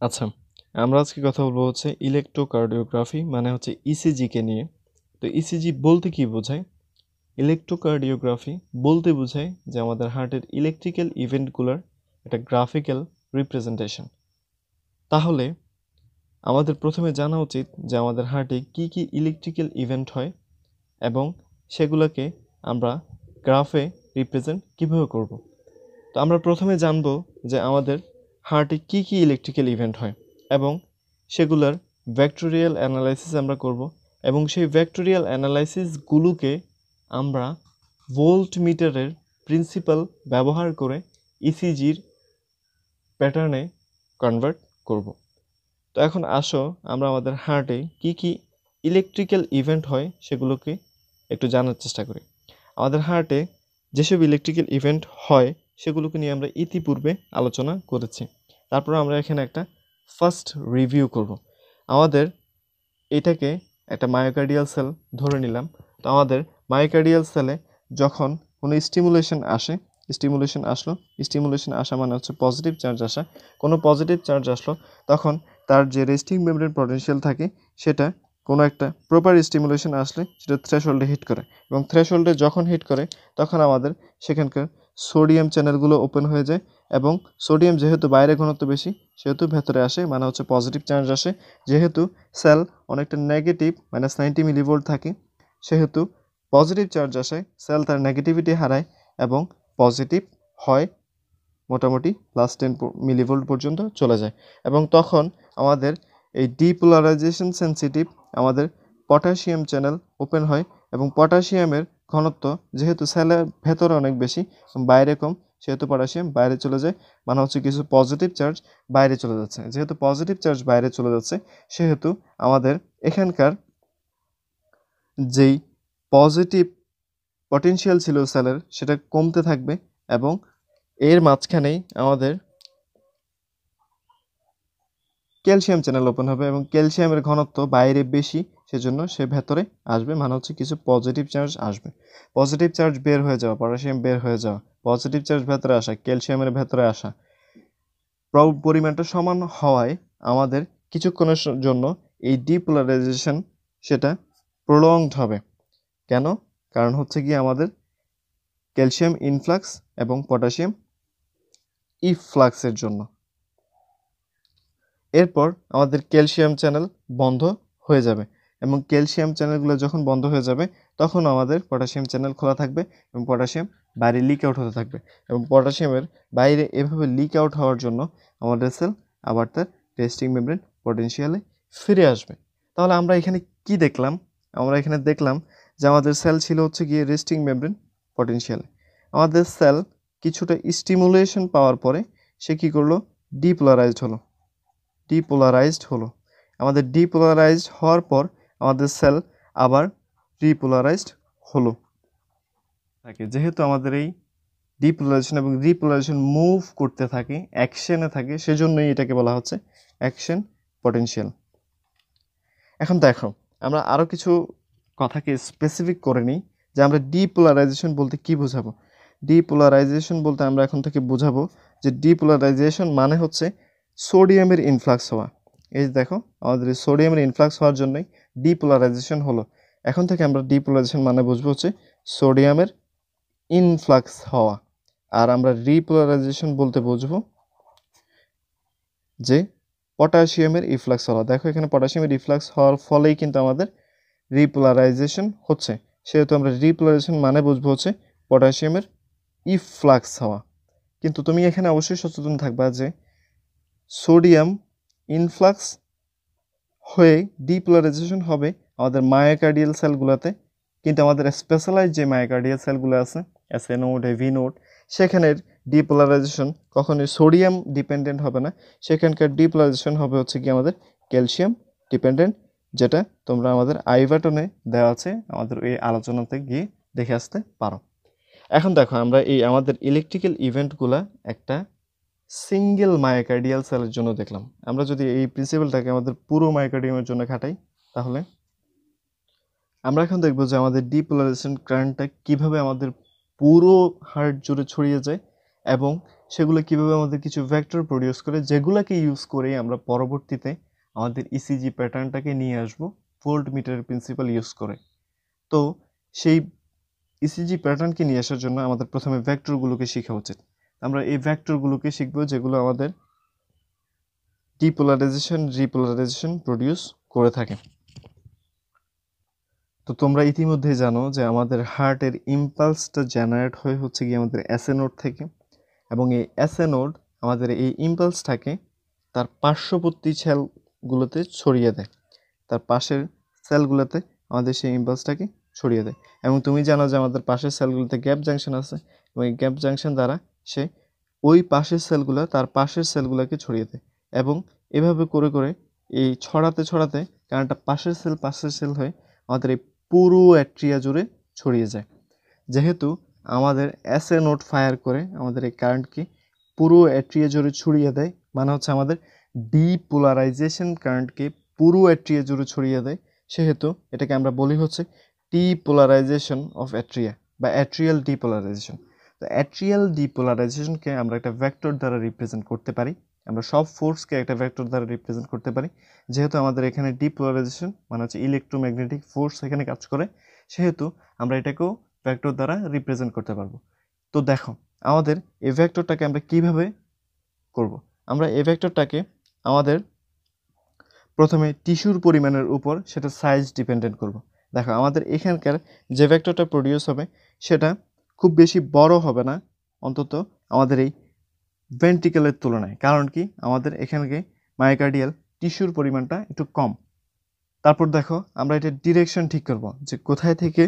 আচ্ছা, আমরা আজকে কথা বলবো হচ্ছে ইলেক্ট্রোকার্ডিওগ্রাফি মানে হচ্ছে ইসিজি কে নিয়ে। তো ইসিজি বলতে কি বোঝায়? ইলেক্ট্রোকার্ডিওগ্রাফি বলতে বোঝায় যে আমাদের হার্টের ইলেকট্রিক্যাল ইভেন্টগুলোর একটা গ্রাফিক্যাল রিপ্রেজেন্টেশন। তাহলে আমাদের প্রথমে জানা উচিত যে আমাদের হার্টে কি কি ইলেকট্রিক্যাল ইভেন্ট হয় এবং সেগুলোকে আমরা গ্রাফে রিপ্রেজেন্ট কিভাবে করব। তো আমরা প্রথমে জানব যে আমাদের হার্টে কি কি ইলেকট্রিক্যাল ইভেন্ট হয় এবং সেগুলোর ভেক্টোরিয়াল অ্যানালাইসিস আমরা করব এবং সেই ভেক্টোরিয়াল অ্যানালাইসিসগুলোকে আমরা ভোল্ট মিটারের প্রিন্সিপাল ব্যবহার করে ইসিজির প্যাটার্নে কনভার্ট করব। তো এখন আসো আমরা আমাদের হার্টে কি কি ইলেকট্রিক্যাল ইভেন্ট হয় সেগুলোকে একটু জানার চেষ্টা করি। আমাদের হার্টে যেসব ইলেকট্রিক্যাল ইভেন্ট হয় সেগুলোকে নিয়ে আমরা ইতিপূর্বে আলোচনা করেছি। তারপর আমরা এখানে একটা ফার্স্ট রিভিউ করব। আমাদের এটাকে একটা মায়োকার্ডিয়াল সেল ধরে নিলাম। তো আমাদের মায়োকার্ডিয়াল সেলে যখন কোনো স্টিমুলেশন আসা মানে হচ্ছে পজিটিভ চার্জ আসা। কোনো পজিটিভ চার্জ আসলো তখন তার যে রেস্টিং মেমব্রেন পটেনশিয়াল থাকে সেটা কোনো একটা প্রপার স্টিমুলেশন আসলে সেটা থ্রেশহোল্ডে হিট করে এবং থ্রেশহোল্ডে যখন হিট করে তখন আমাদের সেখানকার সোডিয়াম চ্যানেলগুলো ওপেন হয়ে যায় এবং সোডিয়াম যেহেতু বাইরে ঘনত্ব বেশি সেহেতু ভেতরে আসে মানে হচ্ছে পজিটিভ চার্জ আসে। যেহেতু সেল অনেকটা নেগেটিভ -90 মিলিভোল্ট থাকে সেহেতু পজিটিভ চার্জ আসে, সেল তার নেগেটিভিটি হারায় এবং পজিটিভ হয়, মোটামুটি +10 মিলিভোল্ট পর্যন্ত চলে যায় এবং তখন আমাদের এই ডিপোলারাইজেশন সেন্সিটিভ আমাদের পটাশিয়াম চ্যানেল ওপেন হয় এবং পটাশিয়ামের ঘনত্ব যেহেতু সেলের ভেতরে অনেক বেশি বাইরে কম সেহেতু পটাশিয়াম বাইরে চলে যায় মানে হচ্ছে কিছু পজিটিভ চার্জ বাইরে চলে যাচ্ছে। যেহেতু পজিটিভ চার্জ বাইরে চলে যাচ্ছে সেহেতু আমাদের এখানকার যেই পজিটিভ পটেনশিয়াল ছিল সেলের সেটা কমতে থাকবে এবং এর মাঝখানেই আমাদের ক্যালসিয়াম চ্যানেল ওপেন হবে এবং ক্যালসিয়ামের ঘনত্ব বাইরে বেশি সেজন্য সে ভেতরে আসবে মানে হচ্ছে কিছু পজিটিভ চার্জ আসবে। পজিটিভ চার্জ বের হয়ে যাওয়া, পটাশিয়াম বের হয়ে যাওয়া, পজিটিভ চার্জ ভেতরে আসা, ক্যালসিয়ামের ভেতরে আসা পরিমাণটা সমান হওয়ায় আমাদের কিছুক্ষণের জন্য এই ডিপোলারাইজেশন সেটা প্রলংড হবে। কেন? কারণ হচ্ছে কি আমাদের ক্যালসিয়াম ইনফ্লাক্স এবং পটাশিয়াম ইফ্লাক্সের জন্য। এরপর আমাদের ক্যালসিয়াম চ্যানেল বন্ধ হয়ে যাবে এবং ক্যালসিয়াম চ্যানেলগুলো যখন বন্ধ হয়ে যাবে তখন আমাদের পটাশিয়াম চ্যানেল খোলা থাকবে এবং পটাশিয়াম বাইরে লিক আউট হতে থাকবে এবং পটাশিয়ামের বাইরে এভাবে লিক আউট হওয়ার জন্য আমাদের সেল আবার তার রেস্টিং মেমব্রেন পটেনশিয়ালে ফিরে আসবে। তাহলে আমরা এখানে কি দেখলাম? আমরা এখানে দেখলাম যে আমাদের সেল ছিল হচ্ছে গিয়ে রেস্টিং মেমব্রেন পটেনশিয়ালে। আমাদের সেল কিছুটা স্টিমুলেশন পাওয়ার পরে সে কী করলো? ডিপোলারাইজড হলো। আমাদের ডিপোলারাইজড হওয়ার পর আমাদের সেল আবার রিপোলারাইজড হলো। যেহেতু আমাদের এই ডিপোলারাইজেশন এবং রিপোলারাইজেশন মুভ করতে থাকে, অ্যাকশনে থাকে, সেজন্যই এটাকে বলা হচ্ছে অ্যাকশন পটেনশিয়াল। এখন দেখো আমরা আরও কিছু কথাকে স্পেসিফিক করে নিই যে আমরা ডিপোলারাইজেশন বলতে কি বোঝাবো। ডিপোলারাইজেশন বলতে আমরা এখন থেকে বোঝাবো যে ডিপোলারাইজেশন মানে হচ্ছে সোডিয়ামের ইনফ্লাক্স হওয়া। এই দেখো আমাদের সোডিয়ামের ইনফ্লাক্স হওয়ার জন্যই ডিপোলারাইজেশন হলো। এখন থেকে আমরা ডিপোলারাইজেশন মানে বুঝবো হচ্ছে সোডিয়ামের ইনফ্লাক্স হওয়া, আর আমরা রিপোলারাইজেশন বলতে বুঝবো যে পটাশিয়ামের ইফ্লাক্স হওয়া। দেখো এখানে পটাশিয়ামের ইফ্লাক্স হওয়ার ফলেই কিন্তু আমাদের রিপোলারাইজেশন হচ্ছে, সেহেতু আমরা রিপোলারাইজেশন মানে বুঝবো হচ্ছে পটাশিয়ামের ইফ্লাক্স হওয়া। কিন্তু তুমি এখানে অবশ্যই সচেতন থাকবা যে সোডিয়াম ইনফ্লাক্স হয়ে ডিপোলারাইজেশন হবে আমাদের মায়োকার্ডিয়াল সেলগুলোতে, কিন্তু আমাদের স্পেশালাইজ যে মায়োকার্ডিয়াল সেলগুলো আছে এসএ নোড, এভি নোড, সেখানের ডিপোলারাইজেশন কখনোই সোডিয়াম ডিপেন্ডেন্ট হবে না, সেখানকার ডিপোলারাইজেশন হবে হচ্ছে কি আমাদের ক্যালসিয়াম ডিপেন্ডেন্ট, যেটা তোমরা আমাদের আই বাটনে দেওয়া আছে, আমাদের এই আলোচনাতে গিয়ে দেখে আসতে পারো। এখন দেখো আমরা এই আমাদের ইলেকট্রিক্যাল ইভেন্টগুলো একটা সিঙ্গেল মায়োকার্ডিয়াল সেলের জন্য দেখলাম। আমরা যদি এই প্রিন্সিপালটাকে আমাদের পুরো মায়োকার্ডিয়ামের জন্য খাটাই তাহলে আমরা এখন দেখব যে আমাদের ডিপোলারাইজেশন কারেন্টটা কিভাবে আমাদের পুরো হার্ট জুড়ে ছড়িয়ে যায় এবং সেগুলো কিভাবে আমাদের কিছু ভেক্টর প্রডিউস করে, যেগুলোকে ইউজ করে আমরা পরবর্তীতে আমাদের ইসিজি প্যাটার্নটাকে নিয়ে আসব ভোল্ট মিটারের প্রিন্সিপাল ইউজ করে। তো সেই ইসিজি প্যাটার্নকে নিয়ে আসার জন্য আমাদের প্রথমে ভেক্টরগুলোকে শেখা উচিত। আমরা এই ভেক্টরগুলোকে শিখব যেগুলো আমাদের ডিপোলারাইজেশন রিপোলারাইজেশন প্রডিউস করে থাকে। তো তোমরা ইতিমধ্যেই জানো যে আমাদের হার্টের ইম্পালসটা জেনারেট হয়ে হচ্ছে গিয়ে আমাদের এসএ নোড থেকে, এবং এই এসএ নোড আমাদের এই ইম্পালসটাকে তার পার্শ্ববর্তী সেলগুলোতে ছড়িয়ে দেয়, তার পাশের সেলগুলোতে আমাদের সেই ইম্পালসটাকে ছড়িয়ে দেয়। এবং তুমি জানো যে আমাদের পাশের সেলগুলোতে গ্যাপ জাংশন আছে, এবং এই গ্যাপ জাংশন দ্বারা সে ওই পাশের সেলগুলো তার পাশের সেলগুলোকে ছড়িয়ে দেয়, এবং এভাবে করে করে এই ছড়াতে ছড়াতে কারণটা পাশের সেল হয়ে আমাদের এই পুরো অ্যাট্রিয়া জুড়ে ছড়িয়ে যায়। যেহেতু আমাদের এসএ নোড ফায়ার করে আমাদের এই কারেন্টকে পুরো অ্যাট্রিয়া জুড়ে ছড়িয়ে দেয়, মানে হচ্ছে আমাদের ডিপোলারাইজেশন কারেন্টকে পুরো অ্যাট্রিয়া জুড়ে ছড়িয়ে দেয়, সেহেতু এটাকে আমরা বলি হচ্ছে ডিপোলারাইজেশন অফ অ্যাট্রিয়া বা অ্যাট্রিয়াল ডিপোলারাইজেশন। তো অ্যাট্রিয়াল ডিপোলারাইজেশনকে আমরা একটা ভেক্টর দ্বারা রিপ্রেজেন্ট করতে পারি, আমরা সব ফোর্সকে একটা ভেক্টর দ্বারা রিপ্রেজেন্ট করতে পারি। যেহেতু আমাদের এখানে ডিপোলারাইজেশন মানে হচ্ছে ইলেকট্রোম্যাগনেটিক ফোর্স এখানে কাজ করে, সেহেতু আমরা এটাকেও ভেক্টর দ্বারা রিপ্রেজেন্ট করতে পারবো। তো দেখো আমাদের এই ভেক্টরটাকে আমরা কিভাবে করব। আমরা এই ভেক্টরটাকে আমাদের প্রথমে টিস্যুর পরিমাণের উপর সেটা সাইজ ডিপেন্ডেন্ট করব। দেখো আমাদের এখানকার যে ভেক্টরটা প্রডিউস হবে সেটা খুব বেশি বড় হবে না, অন্তত আমাদের এই ভেন্ট্রিকেলের তুলনায়। কারণ কি, আমাদের এখানে মায়োকার্ডিয়াল টিস্যুর পরিমাণটা একটু কম। তারপর দেখো আমরা এটা ডিরেকশন ঠিক করব যে কোথায় থেকে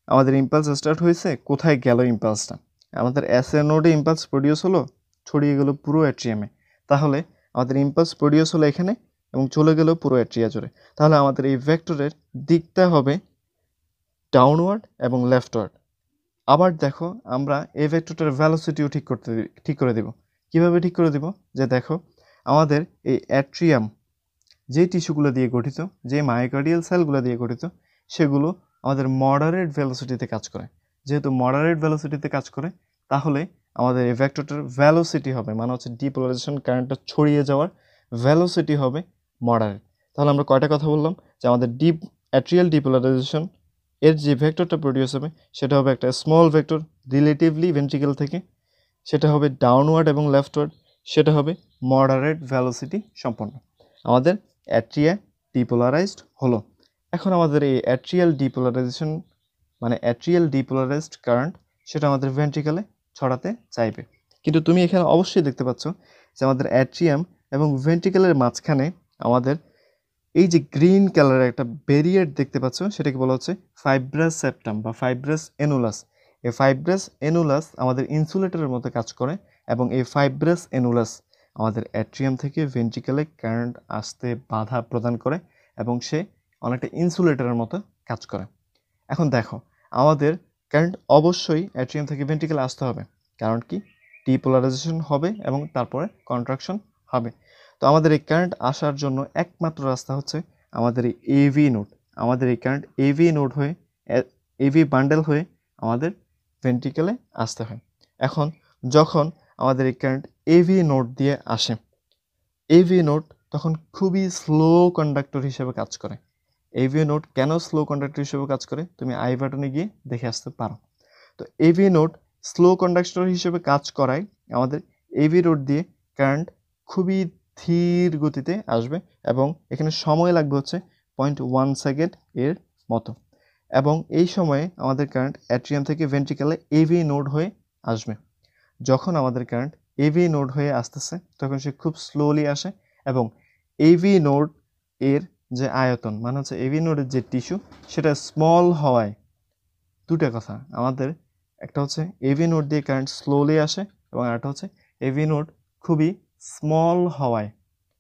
আমাদের ইম্পালস স্টার্ট হয়েছে, কোথায় গেল ইম্পালসটা। আমাদের এসএ নোডে ইম্পালস প্রডিউস হলো, ছড়িয়ে গেল পুরো অ্যাট্রিয়ামে, তাহলে আমাদের ইম্পালস প্রডিউস হলো এখানে এবং চলে গেল পুরো অ্যাট্রিয়া জুড়ে। তাহলে আমাদের এই ভেক্টরের দিকটা হবে ডাউনওয়ার্ড এবং লেফটওয়ার্ড। আবার দেখো আমরা এই ভেক্টরটার ভ্যালোসিটিও ঠিক করে দেব। কিভাবে ঠিক করে দেব, যে দেখো আমাদের এই অ্যাট্রিয়াম যে টিস্যুগুলো দিয়ে গঠিত, যে মায়োকার্ডিয়াল সেলগুলো দিয়ে গঠিত, সেগুলো আমাদের মডারেট ভেলোসিটিতে কাজ করে। যেহেতু মডারেট ভেলোসিটিতে কাজ করে, তাহলে আমাদের এই ভেক্টরটার ভ্যালোসিটি হবে, মানে হচ্ছে ডিপোলারাইজেশন কারেন্টটা ছড়িয়ে যাওয়ার ভ্যালোসিটি হবে মডারেট। তাহলে আমরা কয়টা কথা বললাম, যে আমাদের অ্যাট্রিয়াল ডিপোলারাইজেশন এর যে ভেক্টরটা প্রডিউস হবে সেটা হবে একটা স্মল ভেক্টর রিলেটিভলি ভেন্ট্রিকেল থেকে, সেটা হবে ডাউনওয়ার্ড এবং লেফটওয়ার্ড, সেটা হবে মডারেট ভেলোসিটি সম্পন্ন। আমাদের অ্যাট্রিয়া ডিপোলারাইজড হলো। এখন আমাদের এই অ্যাট্রিয়াল ডিপোলারাইজেশন মানে অ্যাট্রিয়াল ডিপোলারাইজড কারেন্ট সেটা আমাদের ভেন্ট্রিকেলে ছড়াতে চাইবে। কিন্তু তুমি এখানে অবশ্যই দেখতে পাচ্ছ যে আমাদের অ্যাট্রিয়াম এবং ভেন্ট্রিকেলের মাঝখানে আমাদের এই যে গ্রিন কালারের একটা ব্যারিয়ার দেখতে পাচ্ছ, সেটাকে বলা হচ্ছে ফাইব্রাস সেপ্টাম বা ফাইব্রাস এনুলাস। এই ফাইব্রাস এনুলাস আমাদের ইনসুলেটরের মতো কাজ করে, এবং এই ফাইব্রাস এনুলাস আমাদের অ্যাট্রিয়াম থেকে ভেন্ট্রিকেলে কারেন্ট আসতে বাধা প্রদান করে, এবং সে অনেকটা ইনসুলেটরের মতো কাজ করে। এখন দেখো আমাদের কারেন্ট অবশ্যই অ্যাট্রিয়াম থেকে ভেন্ট্রিকেলে আসতে হবে, কারণ কি ডিপোলারাইজেশন হবে এবং তারপরে কন্ট্রাকশন হবে। তো আমাদের এই কারেন্ট আসার জন্য একমাত্র রাস্তা হচ্ছে আমাদের এই এভি নোড। আমাদের এই কারেন্ট এভি নোড হয়ে এভি বান্ডেল হয়ে আমাদের ভেন্ট্রিকেলে আসতে হয়। এখন যখন আমাদের এই কারেন্ট এভি নোড দিয়ে আসে, এভি নোড তখন খুবই স্লো কন্ডাক্টর হিসেবে কাজ করে। এভি নোড কেন স্লো কন্ডাক্টর হিসেবে কাজ করে তুমি আই বাটনে গিয়ে দেখে আসতে পারো। তো এভি নোড স্লো কন্ডাক্টর হিসেবে কাজ করায় আমাদের এভি নোড দিয়ে কারেন্ট খুবই ধীর গতিতে আসবে, এবং এখানে সময় লাগবে হচ্ছে 0.1 সেকেন্ড এর মতো। এবং এই সময়ে আমাদের কারেন্ট অ্যাট্রিয়াম থেকে ভেন্ট্রিকেলে এভি নোড হয়ে আসবে। যখন আমাদের কারেন্ট এভি নোড হয়ে আসতেছে তখন সে খুব স্লোলি আসে, এবং এভি নোড এর যে আয়তন মানে হচ্ছে এভি নোডের যে টিস্যু সেটা স্মল হওয়ায় দুটো কথা, আমাদের একটা হচ্ছে এভি নোড দিয়ে কারেন্ট স্লোলি আসে, এবং আরেকটা হচ্ছে এভি নোড খুবই স্মল হওয়ায়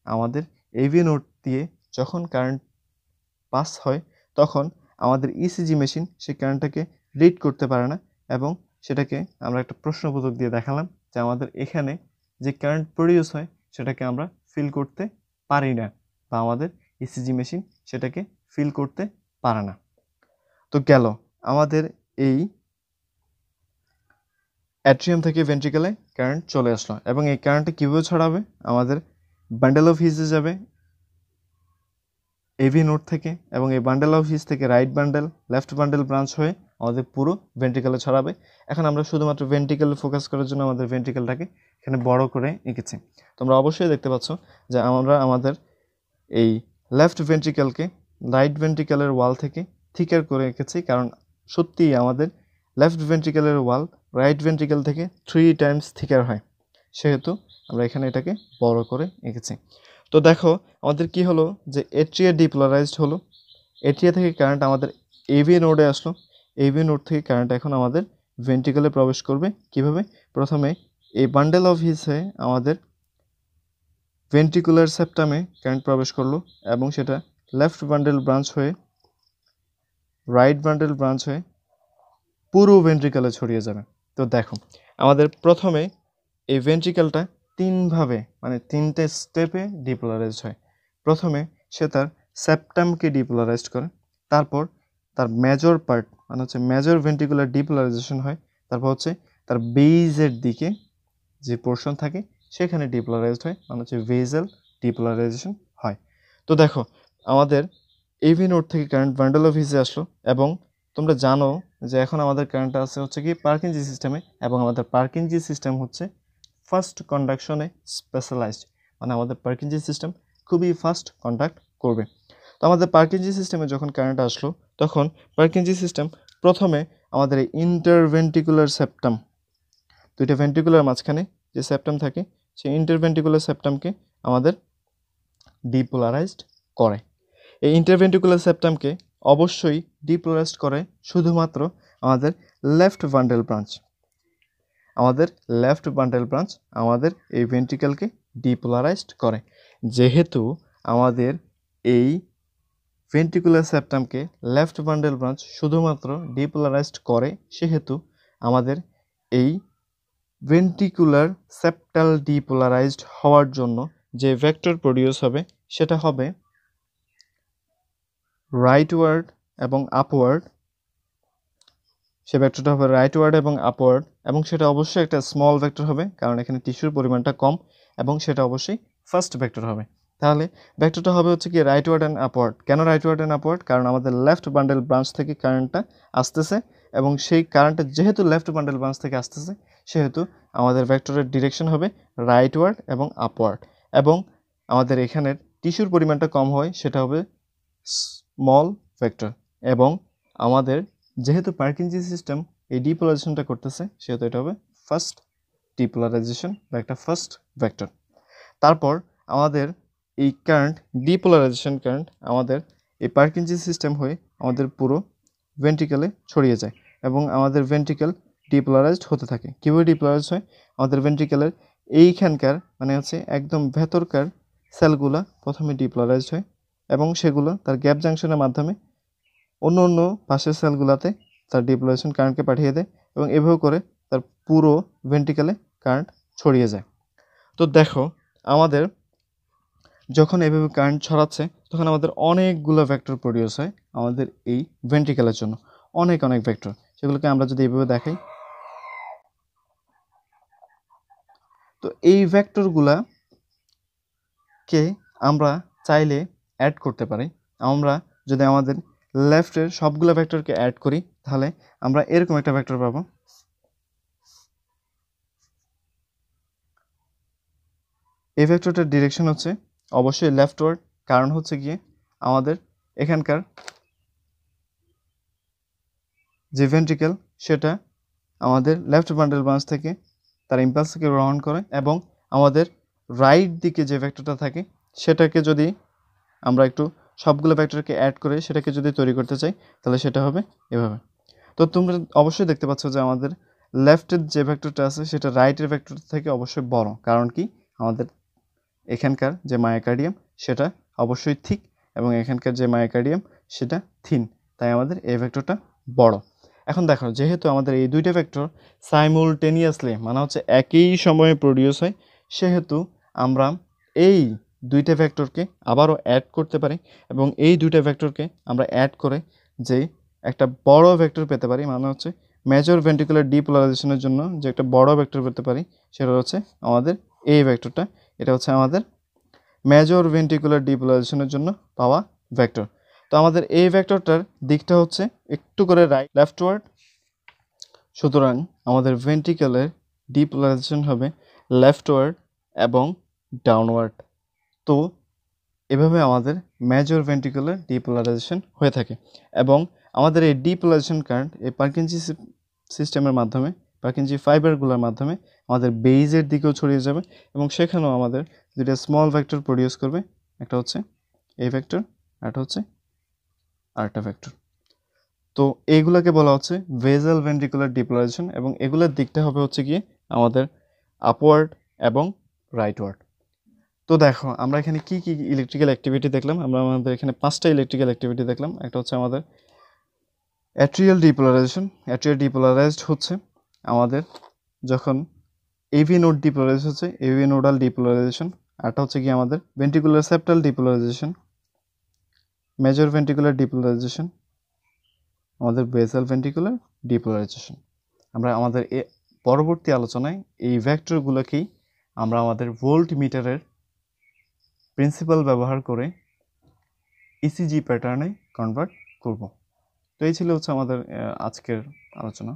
আমাদের এভি নোড দিয়ে যখন কারেন্ট পাস হয় তখন আমাদের ইসিজি মেশিন সেই কারেন্টটাকে রিড করতে পারে না, এবং সেটাকে আমরা একটা প্রশ্নবোধক দিয়ে দেখালাম যে আমাদের এখানে যে কারেন্ট প্রডিউস হয় সেটাকে আমরা ফিল করতে পারি না, বা আমাদের ইসিজি মেশিন সেটাকে ফিল করতে পারে না। তো গেল আমাদের এই অ্যাট্রিয়াম থেকে ভেন্ট্রিকেলে কারেন্ট চলে আসলো এবং এই কারেন্টটা কীভাবে ছড়াবে, আমাদের বান্ডেল অফ হিজে যাবে এভি নোড থেকে এবং এই বান্ডেল অফ হিজ থেকে right bundle left bundle branch হয়ে আমাদের পুরো ভেন্ট্রিকেলে ছড়াবে। এখন আমরা শুধুমাত্র ভেন্ট্রিকেলে ফোকাস করার জন্য আমাদের ভেন্ট্রিকেলটাকে এখানে বড় করে এঁকেছি। তোমরা অবশ্যই দেখতে পাচ্ছ যে আমরা আমাদের এই লেফট ভেন্ট্রিকেলকে রাইট ভেন্ট্রিকেলের ওয়াল থেকে থিকার করে এঁকেছি, কারণ সত্যিই আমাদের লেফট ভেন্ট্রিকেলের ওয়াল রাইট ভেন্ট্রিকেল থেকে 3 টাইমস থিকার হয়, সেহেতু আমরা এখানে এটাকে বড় করে এঁকেছি। তো দেখো আমাদের কি হলো যে এট্রিয়া ডিপোলারাইজড হলো, এট্রিয়া থেকে কারেন্ট আমাদের এভি নোডে আসলো, এভি নোড থেকে কারেন্ট এখন আমাদের ভেন্ট্রিকেলে প্রবেশ করবে। কিভাবে? প্রথমে এই বান্ডেল অফ হিসে আমাদের ভেন্ট্রিকুলার সেপ্টামে কারেন্ট প্রবেশ করলো এবং সেটা লেফট বান্ডেল ব্রাঞ্চ হয়ে রাইট বান্ডেল ব্রাঞ্চ হয়ে পুরো ভেন্ট্রিকেলে ছড়িয়ে যাবে। তো দেখো আমাদের প্রথমে এই ভেন্ট্রিকেলটা তিনভাবে মানে 3টে স্টেপে ডিপোলারাইজড হয়। প্রথমে সে তার সেপ্টামকে ডিপোলারাইজড করে, তারপর তার মেজর পার্ট মানে হচ্ছে মেজর ভেন্ট্রিকুলার ডিপোলারাইজেশন হয়, তারপর হচ্ছে তার বেজের দিকে যে পোর্শন থাকে সেখানে ডিপোলারাইজড হয়, মানে হচ্ছে ভেজেল ডিপোলারাইজেশন হয়। তো দেখো আমাদের এভি নোড থেকে কারেন্ট বান্ডেল অফ হিজে আসলো এবং তোমরা জানো যে এখন আমাদের কারেন্টটা আছে হচ্ছে কি পার্কিনজি সিস্টেমে, এবং আমাদের পার্কিনজি সিস্টেম হচ্ছে ফাস্ট কন্ডাকশনে স্পেশালাইজড, মানে আমাদের পার্কিনজি সিস্টেম খুবই ফাস্ট কন্ডাক্ট করবে। তো আমাদের পার্কিনজি সিস্টেমে যখন কারেন্ট আসলো তখন পার্কিনজি সিস্টেম প্রথমে আমাদের এই ইন্টারভেন্ট্রিকুলার সেপ্টাম, দুইটা ভেন্ট্রিকুলার মাঝখানে যে সেপ্টাম থাকে সেই ইন্টারভেন্ট্রিকুলার সেপ্টামকে আমাদের ডিপোলারাইজড করে। এই ইন্টারভেন্ট্রিকুলার সেপ্টামকে অবশ্যই ডিপোলারাইজড করে শুধুমাত্র আমাদের লেফট বান্ডেল ব্রাঞ্চ, আমাদের লেফট বান্ডেল ব্রাঞ্চ আমাদের এই ভেন্ট্রিকেলকে ডিপোলারাইজড করে। যেহেতু আমাদের এই ভেন্ট্রিকুলার সেপ্টামকে লেফট বান্ডেল ব্রাঞ্চ শুধুমাত্র ডিপোলারাইজড করে, সেহেতু আমাদের এই ভেন্ট্রিকুলার সেপ্টাল ডিপোলারাইজড হওয়ার জন্য যে ভেক্টর প্রডিউস হবে সেটা হবে রাইটওয়ার্ড এবং আপওয়ার্ড, সে ভেক্টরটা হবে রাইটওয়ার্ড এবং আপওয়ার্ড, এবং সেটা অবশ্যই একটা স্মল ভেক্টর হবে কারণ এখানে টিস্যুর পরিমাণটা কম, এবং সেটা অবশ্যই ফার্স্ট ভেক্টর হবে। তাহলে ভেক্টরটা হবে হচ্ছে কি রাইটওয়ার্ড অ্যান্ড আপওয়ার্ড। কেন রাইটওয়ার্ড অ্যান্ড আপওয়ার্ড? কারণ আমাদের লেফট বান্ডেল ব্রাঞ্চ থেকে কারেন্টটা আসতেছে এবং সেই কারেন্টটা যেহেতু লেফট বান্ডেল ব্রাঞ্চ থেকে আসতেছে সেহেতু আমাদের ভেক্টরের ডিরেকশন হবে রাইটওয়ার্ড এবং আপওয়ার্ড, এবং আমাদের এখানের টিস্যুর পরিমাণটা কম হয় সেটা হবে স্মল ভেক্টর, এবং আমাদের যেহেতু পার্কিনজি সিস্টেম এই ডিপোলারাইজেশনটা করতেছে সেহেতু এটা হবে ফার্স্ট ডিপোলারাইজেশন বা একটা ফার্স্ট ভেক্টর। তারপর আমাদের এই কারেন্ট ডিপোলারাইজেশন কারেন্ট আমাদের এই পার্কিনজি সিস্টেম হয়ে আমাদের পুরো ভেন্ট্রিকেলে ছড়িয়ে যায় এবং আমাদের ভেন্ট্রিকেল ডিপোলারাইজড হতে থাকে। কীভাবে ডিপোলারাইজড হয়? আমাদের ভেন্ট্রিকেলের এইখানকার মানে হচ্ছে একদম ভেতরকার সেলগুলো প্রথমে ডিপোলারাইজড হয় এবং সেগুলো তার গ্যাপ জাংশনের মাধ্যমে অন্য অন্য পাশের সেলগুলোতে তার ডিপোলারাইজেশন কারেন্টকে পাঠিয়ে দেয় এবং এভাবে করে তার পুরো ভেন্ট্রিকেলে কারেন্ট ছড়িয়ে যায়। তো দেখো আমাদের যখন এভাবে কারেন্ট ছড়াচ্ছে তখন আমাদের অনেকগুলো ভেক্টর প্রডিউস হয় আমাদের এই ভেন্ট্রিকেলের জন্য, অনেক অনেক ভেক্টর, সেগুলোকে আমরা যদি এইভাবে দেখাই, তো এই ভেক্টরগুলাকে আমরা চাইলে অ্যাড করতে পারি। আমরা যদি আমাদের লেফটের সবগুলো ভেক্টরকে অ্যাড করি তাহলে আমরা এরকম একটা ভেক্টর পাবো। এই ভেক্টরটার ডিরেকশন হচ্ছে অবশ্যই লেফটওয়ার্ড, কারণ হচ্ছে গিয়ে আমাদের এখানকার যে ভেন্ট্রিকেল সেটা আমাদের লেফট বান্ডেল ব্রাঞ্চ থেকে তার ইম্পালসকে গ্রহণ করে, এবং আমাদের রাইট দিকে যে ভেক্টরটা থাকে সেটাকে যদি আমরা একটু সবগুলো ভেক্টরকে অ্যাড করে সেটাকে যদি তৈরি করতে চাই তাহলে সেটা হবে এভাবে। তো তোমরা অবশ্যই দেখতে পাচ্ছ যে আমাদের লেফটের যে ভেক্টরটা আছে সেটা রাইটের ভেক্টর থেকে অবশ্যই বড়, কারণ কি আমাদের এখানকার যে মায়োকার্ডিয়াম সেটা অবশ্যই থিক এবং এখানকার যে মায়োকার্ডিয়াম সেটা থিন, তাই আমাদের এই ভেক্টরটা বড়। এখন দেখো যেহেতু আমাদের এই দুইটা ভেক্টর সাইমুলটেনিয়াসলি মানে হচ্ছে একই সময়ে প্রডিউস হয়, সেহেতু আমরা এই দুইটা ভেক্টরকে আবারও অ্যাড করতে পারি এবং এই দুইটা ভেক্টরকে আমরা অ্যাড করে যে একটা বড় ভেক্টর পেতে পারি, মানে হচ্ছে মেজর ভেন্ট্রিকুলার ডিপোলারাইজেশনের জন্য যে একটা বড় ভেক্টর পেতে পারি সেটা হচ্ছে আমাদের এই ভেক্টরটা। এটা হচ্ছে আমাদের মেজর ভেন্ট্রিকুলার ডিপোলারাইজেশনের জন্য পাওয়া ভেক্টর। তো আমাদের এই ভেক্টরটার দিকটা হচ্ছে একটু করে রাইট লেফটওয়ার্ড, সুতরাং আমাদের ভেন্ট্রিকেলের ডিপোলারাইজেশন হবে লেফটওয়ার্ড এবং ডাউনওয়ার্ড। তো এভাবে আমাদের মেজর ভেন্ট্রিকুলার ডিপোলারাইজেশন হয়ে থাকে এবং আমাদের এই ডিপোলারাইজেশন কারেন্ট এই পার্কিনজি সিস্টেমের মাধ্যমে, পার্কিনজি ফাইবারগুলোর মাধ্যমে আমাদের বেইজের দিকেও ছড়িয়ে যাবে এবং সেখানেও আমাদের দুটো স্মল ভেক্টর প্রডিউস করবে, একটা হচ্ছে এই ভেক্টর, একটা হচ্ছে আরেকটা ভেক্টর। তো এইগুলোকে বলা হচ্ছে ভেজাল ভেন্ট্রিকুলার ডিপোলারাইজেশন এবং এগুলোর দিকটা হবে হচ্ছে গিয়ে আমাদের আপওয়ার্ড এবং রাইটওয়ার্ড। তো দেখো আমরা এখানে কি কি ইলেকট্রিক্যাল অ্যাক্টিভিটি দেখলাম। আমরা আমাদের এখানে 5টা ইলেকট্রিক্যাল অ্যাক্টিভিটি দেখলাম। একটা হচ্ছে আমাদের অ্যাট্রিয়াল ডিপোলারাইজেশন। অ্যাট্রিয়াল ডিপোলারাইজড হচ্ছে আমাদের যখন এভি নোড ডিপোলারাইজ হচ্ছে, এভি নোডাল ডিপোলারাইজেশন। আরটা হচ্ছে কি আমাদের ventricular septal depolarisation, major ventricular depolarisation, আমাদের বেসাল ভেন্ট্রিকুলার ডিপোলারাইজেশন। আমরা আমাদের পরবর্তী আলোচনায় এই ভেক্টরগুলোকেই আমরা আমাদের ভোল্ট মিটারের প্রিন্সিপাল ব্যবহার করে ইসিজি প্যাটার্নে কনভার্ট করব। তো এই ছিল হচ্ছে আমাদের আজকের আলোচনা।